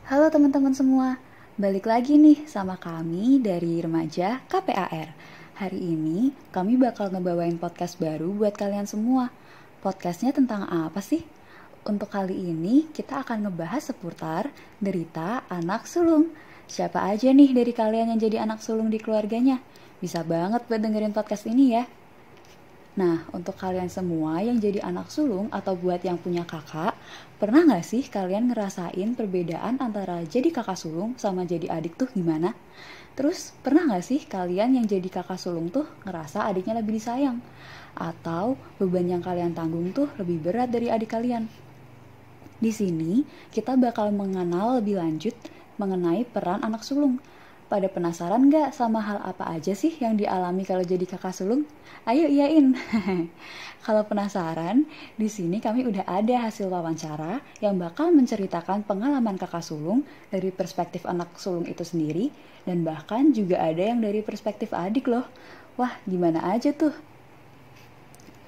Halo teman-teman semua, balik lagi nih sama kami dari Remaja KPAR. Hari ini kami bakal ngebawain podcast baru buat kalian semua. Podcastnya tentang apa sih? Untuk kali ini kita akan ngebahas seputar derita anak sulung. Siapa aja nih dari kalian yang jadi anak sulung di keluarganya? Bisa banget buat dengerin podcast ini ya. Nah, untuk kalian semua yang jadi anak sulung atau buat yang punya kakak, pernah nggak sih kalian ngerasain perbedaan antara jadi kakak sulung sama jadi adik tuh gimana? Terus, pernah nggak sih kalian yang jadi kakak sulung tuh ngerasa adiknya lebih disayang? Atau beban yang kalian tanggung tuh lebih berat dari adik kalian? Di sini, kita bakal mengenal lebih lanjut mengenai peran anak sulung. Pada penasaran nggak sama hal apa aja sih yang dialami kalau jadi kakak sulung? Ayo iyain. Kalau penasaran, di sini kami udah ada hasil wawancara yang bakal menceritakan pengalaman kakak sulung dari perspektif anak sulung itu sendiri dan bahkan juga ada yang dari perspektif adik loh. Wah, gimana aja tuh?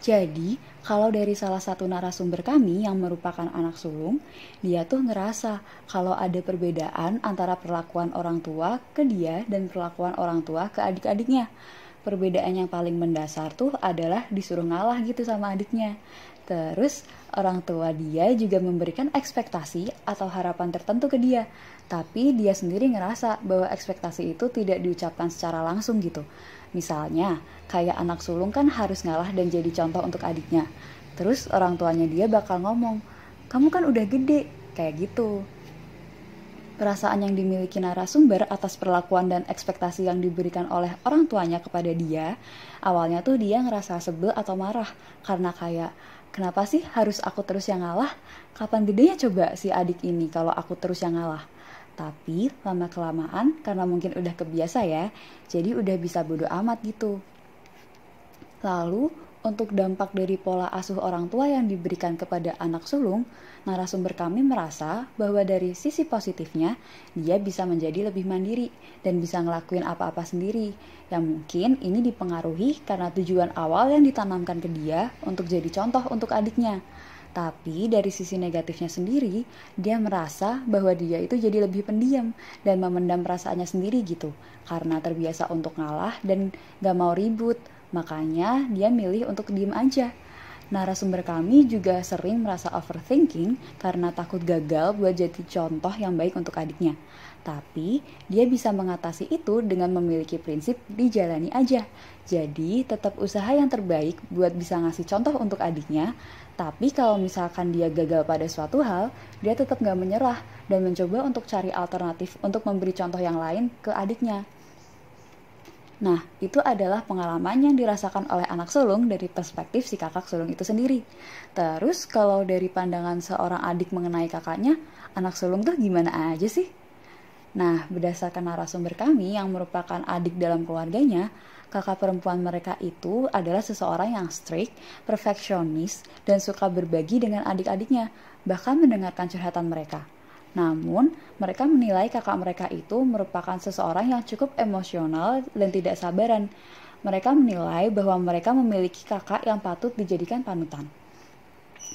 Jadi, kalau dari salah satu narasumber kami yang merupakan anak sulung, dia tuh ngerasa kalau ada perbedaan antara perlakuan orang tua ke dia dan perlakuan orang tua ke adik-adiknya. Perbedaan yang paling mendasar tuh adalah disuruh ngalah gitu sama adiknya. Terus, orang tua dia juga memberikan ekspektasi atau harapan tertentu ke dia. Tapi dia sendiri ngerasa bahwa ekspektasi itu tidak diucapkan secara langsung gitu. Misalnya, kayak anak sulung kan harus ngalah dan jadi contoh untuk adiknya. Terus orang tuanya dia bakal ngomong, kamu kan udah gede, kayak gitu. Perasaan yang dimiliki narasumber atas perlakuan dan ekspektasi yang diberikan oleh orang tuanya kepada dia, awalnya tuh dia ngerasa sebel atau marah, karena kayak, kenapa sih harus aku terus yang ngalah? Kapan gedenya coba si adik ini kalau aku terus yang ngalah? Tapi lama-kelamaan, karena mungkin udah kebiasa ya, jadi udah bisa bodo amat gitu. Lalu, untuk dampak dari pola asuh orang tua yang diberikan kepada anak sulung, narasumber kami merasa bahwa dari sisi positifnya, dia bisa menjadi lebih mandiri dan bisa ngelakuin apa-apa sendiri. Yang mungkin ini dipengaruhi karena tujuan awal yang ditanamkan ke dia untuk jadi contoh untuk adiknya. Tapi dari sisi negatifnya sendiri, dia merasa bahwa dia itu jadi lebih pendiam dan memendam perasaannya sendiri gitu. Karena terbiasa untuk ngalah dan gak mau ribut, makanya dia milih untuk diem aja. Narasumber kami juga sering merasa overthinking karena takut gagal buat jadi contoh yang baik untuk adiknya. Tapi dia bisa mengatasi itu dengan memiliki prinsip dijalani aja. Jadi tetap usaha yang terbaik buat bisa ngasih contoh untuk adiknya. Tapi kalau misalkan dia gagal pada suatu hal, dia tetap gak menyerah dan mencoba untuk cari alternatif untuk memberi contoh yang lain ke adiknya. Nah, itu adalah pengalaman yang dirasakan oleh anak sulung dari perspektif si kakak sulung itu sendiri. Terus, kalau dari pandangan seorang adik mengenai kakaknya, anak sulung tuh gimana aja sih? Nah, berdasarkan narasumber kami yang merupakan adik dalam keluarganya, kakak perempuan mereka itu adalah seseorang yang strict, perfeksionis, dan suka berbagi dengan adik-adiknya, bahkan mendengarkan curhatan mereka. Namun, mereka menilai kakak mereka itu merupakan seseorang yang cukup emosional dan tidak sabaran. Mereka menilai bahwa mereka memiliki kakak yang patut dijadikan panutan.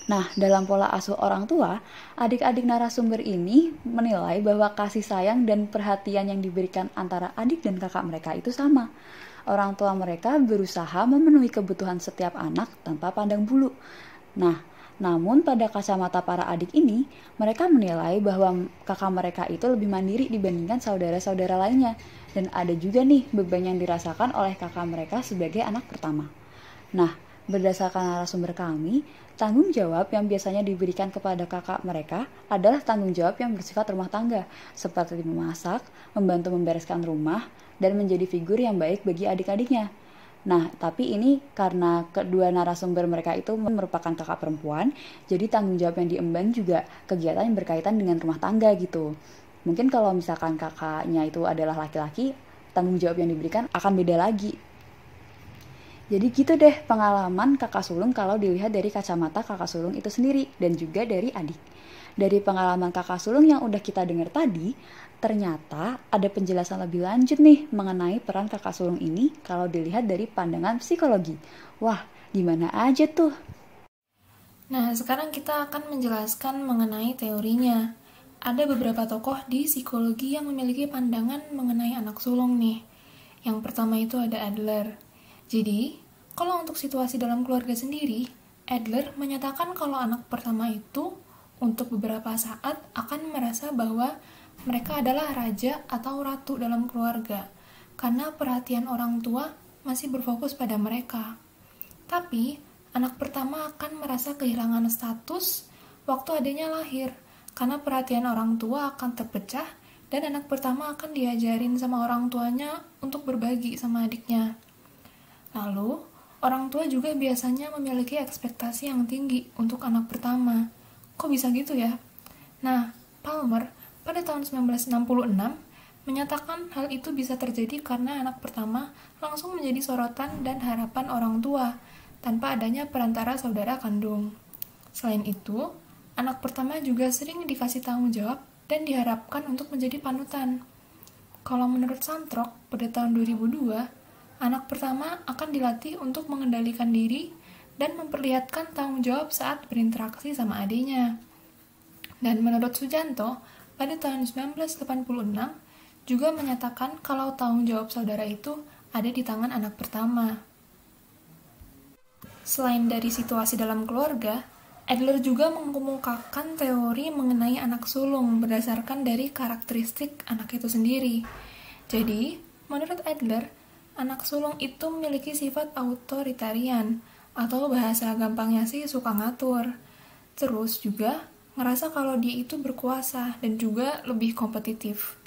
Nah, dalam pola asuh orang tua, adik-adik narasumber ini menilai bahwa kasih sayang dan perhatian yang diberikan antara adik dan kakak mereka itu sama. Orang tua mereka berusaha memenuhi kebutuhan setiap anak tanpa pandang bulu. Nah, namun pada kacamata para adik ini, mereka menilai bahwa kakak mereka itu lebih mandiri dibandingkan saudara-saudara lainnya. Dan ada juga nih beban yang dirasakan oleh kakak mereka sebagai anak pertama. Nah, berdasarkan narasumber kami, tanggung jawab yang biasanya diberikan kepada kakak mereka adalah tanggung jawab yang bersifat rumah tangga, seperti memasak, membantu membereskan rumah, dan menjadi figur yang baik bagi adik-adiknya. Nah, tapi ini karena kedua narasumber mereka itu merupakan kakak perempuan, jadi tanggung jawab yang diemban juga kegiatan yang berkaitan dengan rumah tangga gitu. Mungkin kalau misalkan kakaknya itu adalah laki-laki, tanggung jawab yang diberikan akan beda lagi. Jadi gitu deh pengalaman kakak sulung kalau dilihat dari kacamata kakak sulung itu sendiri dan juga dari adik. Dari pengalaman kakak sulung yang udah kita dengar tadi, ternyata ada penjelasan lebih lanjut nih mengenai peran kakak sulung ini kalau dilihat dari pandangan psikologi. Wah, gimana aja tuh? Nah, sekarang kita akan menjelaskan mengenai teorinya. ada beberapa tokoh di psikologi yang memiliki pandangan mengenai anak sulung nih. Yang pertama itu ada Adler. Jadi, kalau untuk situasi dalam keluarga sendiri, Adler menyatakan kalau anak pertama itu untuk beberapa saat akan merasa bahwa mereka adalah raja atau ratu dalam keluarga, karena perhatian orang tua masih berfokus pada mereka. Tapi, anak pertama akan merasa kehilangan status waktu adiknya lahir, karena perhatian orang tua akan terpecah dan anak pertama akan diajarin sama orang tuanya untuk berbagi sama adiknya. Lalu, orang tua juga biasanya memiliki ekspektasi yang tinggi untuk anak pertama. Kok bisa gitu ya? Nah, Palmer pada tahun 1966 menyatakan hal itu bisa terjadi karena anak pertama langsung menjadi sorotan dan harapan orang tua tanpa adanya perantara saudara kandung. Selain itu, anak pertama juga sering dikasih tanggung jawab dan diharapkan untuk menjadi panutan. Kalau menurut Santrok, pada tahun 2002, anak pertama akan dilatih untuk mengendalikan diri dan memperlihatkan tanggung jawab saat berinteraksi sama adiknya. Dan menurut Sujanto, pada tahun 1986 juga menyatakan kalau tanggung jawab saudara itu ada di tangan anak pertama. Selain dari situasi dalam keluarga, Adler juga mengemukakan teori mengenai anak sulung berdasarkan dari karakteristik anak itu sendiri. Jadi, menurut Adler, anak sulung itu memiliki sifat authoritarian, atau bahasa gampangnya sih suka ngatur. Terus juga ngerasa kalau dia itu berkuasa dan juga lebih kompetitif.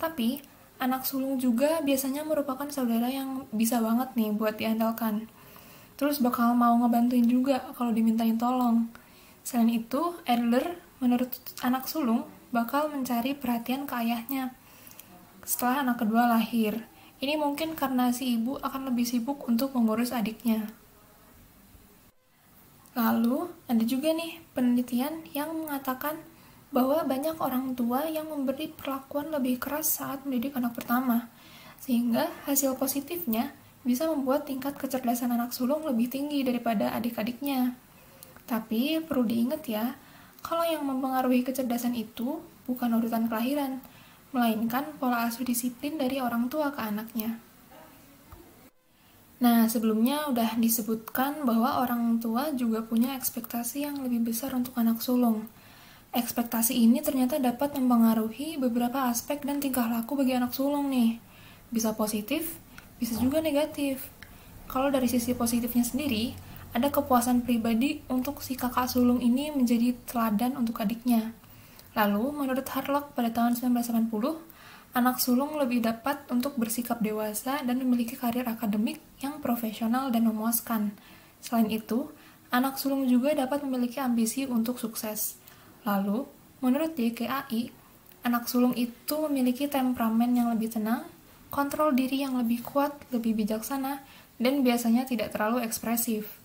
Tapi, anak sulung juga biasanya merupakan saudara yang bisa banget nih buat diandalkan. Terus bakal mau ngebantuin juga kalau dimintain tolong. Selain itu, Adler menurut anak sulung bakal mencari perhatian ke ayahnya setelah anak kedua lahir. Ini mungkin karena si ibu akan lebih sibuk untuk mengurus adiknya. Lalu, ada juga nih penelitian yang mengatakan bahwa banyak orang tua yang memberi perlakuan lebih keras saat mendidik anak pertama, sehingga hasil positifnya bisa membuat tingkat kecerdasan anak sulung lebih tinggi daripada adik-adiknya. Tapi, perlu diingat ya, kalau yang mempengaruhi kecerdasan itu bukan urutan kelahiran, melainkan pola asuh disiplin dari orang tua ke anaknya. Nah, sebelumnya udah disebutkan bahwa orang tua juga punya ekspektasi yang lebih besar untuk anak sulung. Ekspektasi ini ternyata dapat mempengaruhi beberapa aspek dan tingkah laku bagi anak sulung nih. Bisa positif, bisa juga negatif. Kalau dari sisi positifnya sendiri, ada kepuasan pribadi untuk si kakak sulung ini menjadi teladan untuk adiknya. Lalu, menurut Harlock pada tahun 1980, anak sulung lebih dapat untuk bersikap dewasa dan memiliki karir akademik yang profesional dan memuaskan. Selain itu, anak sulung juga dapat memiliki ambisi untuk sukses. Lalu, menurut YKAI, anak sulung itu memiliki temperamen yang lebih tenang, kontrol diri yang lebih kuat, lebih bijaksana, dan biasanya tidak terlalu ekspresif.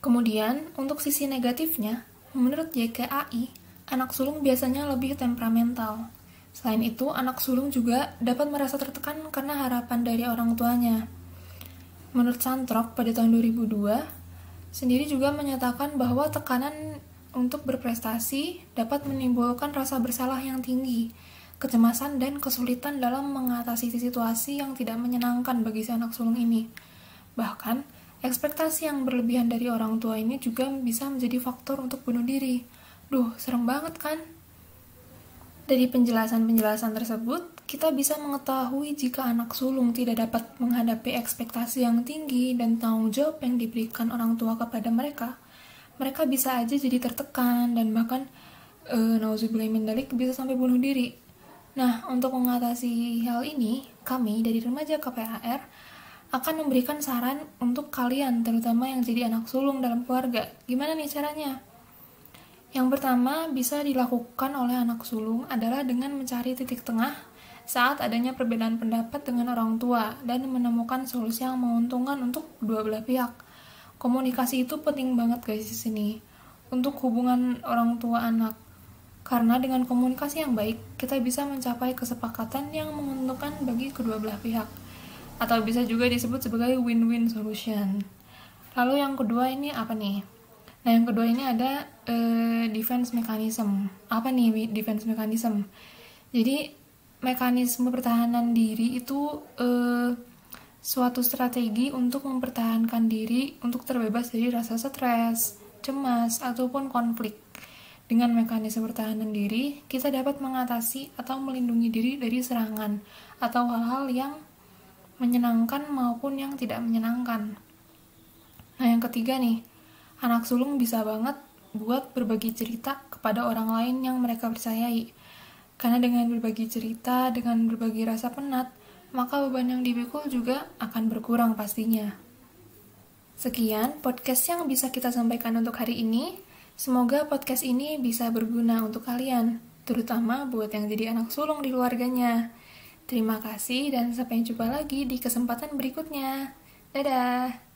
Kemudian, untuk sisi negatifnya, menurut YKAI, anak sulung biasanya lebih temperamental. Selain itu, anak sulung juga dapat merasa tertekan karena harapan dari orang tuanya. Menurut Santrok pada tahun 2002, sendiri juga menyatakan bahwa tekanan untuk berprestasi dapat menimbulkan rasa bersalah yang tinggi, kecemasan dan kesulitan dalam mengatasi situasi yang tidak menyenangkan bagi si anak sulung ini. Bahkan, ekspektasi yang berlebihan dari orang tua ini juga bisa menjadi faktor untuk bunuh diri. Duh, serem banget kan? Dari penjelasan-penjelasan tersebut, kita bisa mengetahui jika anak sulung tidak dapat menghadapi ekspektasi yang tinggi dan tanggung jawab yang diberikan orang tua kepada mereka, mereka bisa aja jadi tertekan dan bahkan nauzubillah min dzalik bisa sampai bunuh diri. Nah, untuk mengatasi hal ini, kami dari Remaja KPAR akan memberikan saran untuk kalian, terutama yang jadi anak sulung dalam keluarga. Gimana nih caranya? Yang pertama bisa dilakukan oleh anak sulung adalah dengan mencari titik tengah saat adanya perbedaan pendapat dengan orang tua dan menemukan solusi yang menguntungkan untuk kedua belah pihak. Komunikasi itu penting banget guys di sini untuk hubungan orang tua anak. Karena dengan komunikasi yang baik, kita bisa mencapai kesepakatan yang menguntungkan bagi kedua belah pihak. Atau bisa juga disebut sebagai win-win solution. Lalu yang kedua ini apa nih? Nah, yang kedua ini ada defense mechanism. Apa nih defense mechanism? Jadi, mekanisme pertahanan diri itu suatu strategi untuk mempertahankan diri untuk terbebas dari rasa stres, cemas, ataupun konflik. Dengan mekanisme pertahanan diri, kita dapat mengatasi atau melindungi diri dari serangan atau hal-hal yang menyenangkan maupun yang tidak menyenangkan. Nah, yang ketiga nih, anak sulung bisa banget buat berbagi cerita kepada orang lain yang mereka percayai. Karena dengan berbagi cerita, dengan berbagi rasa penat, maka beban yang dipikul juga akan berkurang pastinya. Sekian podcast yang bisa kita sampaikan untuk hari ini. Semoga podcast ini bisa berguna untuk kalian, terutama buat yang jadi anak sulung di keluarganya. Terima kasih dan sampai jumpa lagi di kesempatan berikutnya. Dadah!